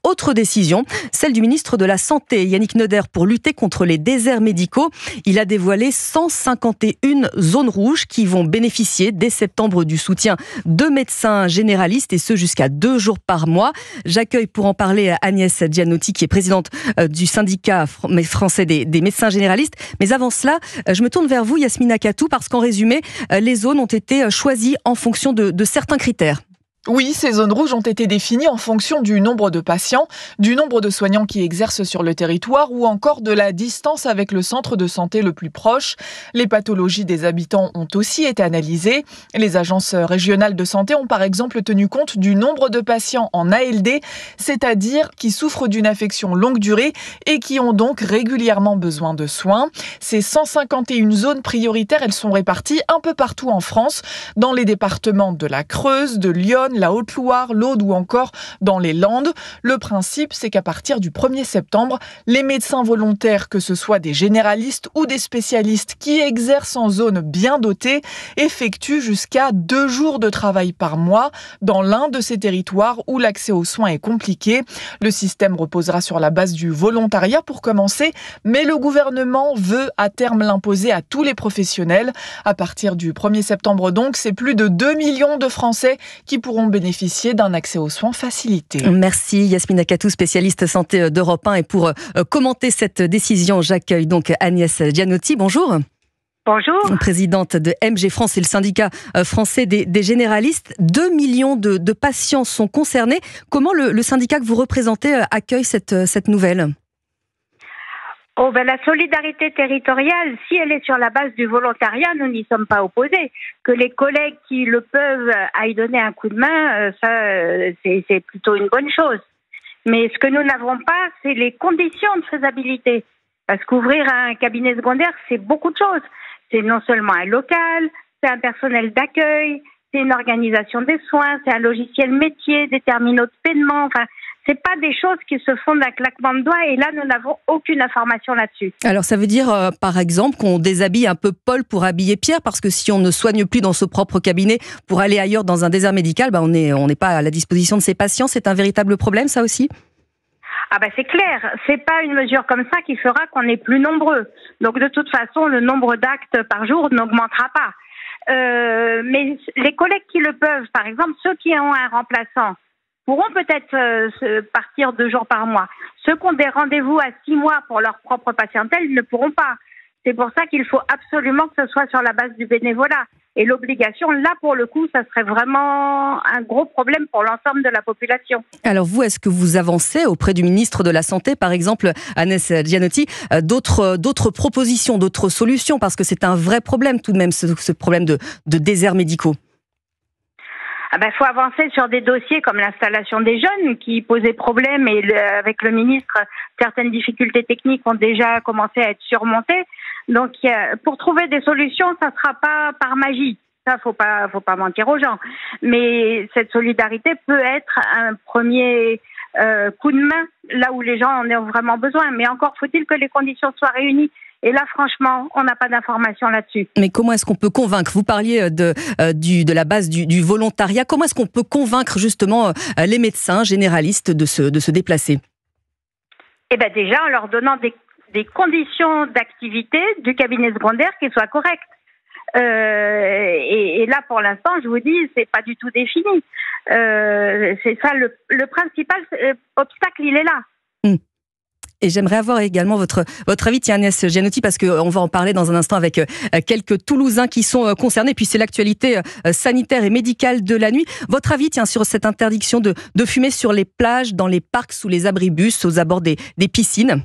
autre décision, celle du ministre de la Santé, Yannick Neuder, pour lutter contre les déserts médicaux. Il a dévoilé 151 zones rouges qui vont bénéficier dès septembre du soutien de médecins généralistes et ce jusqu'à 2 jours par mois. J'accueille pour en parler Agnès Gianotti qui est présidente du syndicat français des médecins généralistes. Mais avant cela, je me tourne vers vous Yasmina Katou parce qu'en résumé, les zones ont été choisies en fonction de certains critères. Oui, ces zones rouges ont été définies en fonction du nombre de patients, du nombre de soignants qui exercent sur le territoire ou encore de la distance avec le centre de santé le plus proche. Les pathologies des habitants ont aussi été analysées. Les agences régionales de santé ont par exemple tenu compte du nombre de patients en ALD, c'est-à-dire qui souffrent d'une affection longue durée et qui ont donc régulièrement besoin de soins. Ces 151 zones prioritaires, elles sont réparties un peu partout en France, dans les départements de la Creuse, de Lyon, la Haute-Loire, l'Aude ou encore dans les Landes. Le principe, c'est qu'à partir du 1er septembre, les médecins volontaires, que ce soit des généralistes ou des spécialistes qui exercent en zone bien dotée, effectuent jusqu'à 2 jours de travail par mois dans l'un de ces territoires où l'accès aux soins est compliqué. Le système reposera sur la base du volontariat pour commencer, mais le gouvernement veut à terme l'imposer à tous les professionnels. À partir du 1er septembre donc, c'est plus de 2 millions de Français qui pourront bénéficier d'un accès aux soins facilité. Merci Yasmina Katou, spécialiste santé d'Europe 1. Et pour commenter cette décision, j'accueille donc Agnès Gianotti. Bonjour. Bonjour. Présidente de MG France et le syndicat français des généralistes. 2 millions de patients sont concernés. Comment le syndicat que vous représentez accueille cette nouvelle ? La solidarité territoriale, si elle est sur la base du volontariat, nous n'y sommes pas opposés. Que les collègues qui le peuvent aillent donner un coup de main, c'est plutôt une bonne chose. Mais ce que nous n'avons pas, c'est les conditions de faisabilité. Parce qu'ouvrir un cabinet secondaire, c'est beaucoup de choses. C'est non seulement un local, c'est un personnel d'accueil, c'est une organisation des soins, c'est un logiciel métier, des terminaux de paiement, enfin... C'est pas des choses qui se font d'un claquement de doigts et là, nous n'avons aucune information là-dessus. Alors, ça veut dire, par exemple, qu'on déshabille un peu Paul pour habiller Pierre parce que si on ne soigne plus dans ce propre cabinet pour aller ailleurs dans un désert médical, on n'est pas à la disposition de ses patients. C'est un véritable problème, ça aussi ? C'est clair. C'est pas une mesure comme ça qui fera qu'on est plus nombreux. Donc, de toute façon, le nombre d'actes par jour n'augmentera pas. Mais les collègues qui le peuvent, par exemple, ceux qui ont un remplaçant, pourront peut-être partir 2 jours par mois. Ceux qui ont des rendez-vous à 6 mois pour leur propre patientèle ne pourront pas. C'est pour ça qu'il faut absolument que ce soit sur la base du bénévolat. Et l'obligation, là, pour le coup, ça serait vraiment un gros problème pour l'ensemble de la population. Alors vous, est-ce que vous avancez auprès du ministre de la Santé, par exemple, Agnès Gianotti, d'autres propositions, d'autres solutions ? Parce que c'est un vrai problème tout de même, ce problème de déserts médicaux. Faut avancer sur des dossiers comme l'installation des jeunes qui posaient problème et avec le ministre, certaines difficultés techniques ont déjà commencé à être surmontées. Donc, pour trouver des solutions, ça ne sera pas par magie. Ça, faut pas mentir aux gens. Mais cette solidarité peut être un premier coup de main là où les gens en ont vraiment besoin. Mais encore faut-il que les conditions soient réunies. Et là, franchement, on n'a pas d'informations là-dessus. Mais comment est-ce qu'on peut convaincre ? Vous parliez de la base du volontariat. Comment est-ce qu'on peut convaincre justement les médecins généralistes de se déplacer ? Déjà, en leur donnant des conditions d'activité du cabinet secondaire qui soient correctes. Et là, pour l'instant, je vous dis, c'est pas du tout défini. C'est ça, le principal obstacle, il est là. Et j'aimerais avoir également votre avis, Agnès Gianotti, parce qu'on va en parler dans un instant avec quelques Toulousains qui sont concernés. Puis c'est l'actualité sanitaire et médicale de la nuit. Votre avis, sur cette interdiction de fumer sur les plages, dans les parcs, sous les abribus, aux abords des piscines ?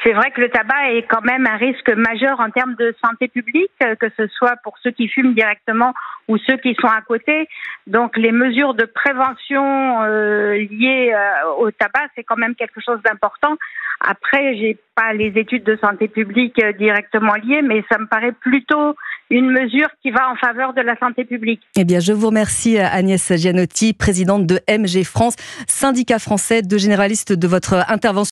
C'est vrai que le tabac est quand même un risque majeur en termes de santé publique, que ce soit pour ceux qui fument directement ou ceux qui sont à côté. Donc les mesures de prévention liées au tabac, c'est quand même quelque chose d'important. Après, j'ai pas les études de santé publique directement liées, mais ça me paraît plutôt une mesure qui va en faveur de la santé publique. Eh bien, je vous remercie Agnès Gianotti, présidente de MG France, syndicat français de généralistes, de votre intervention.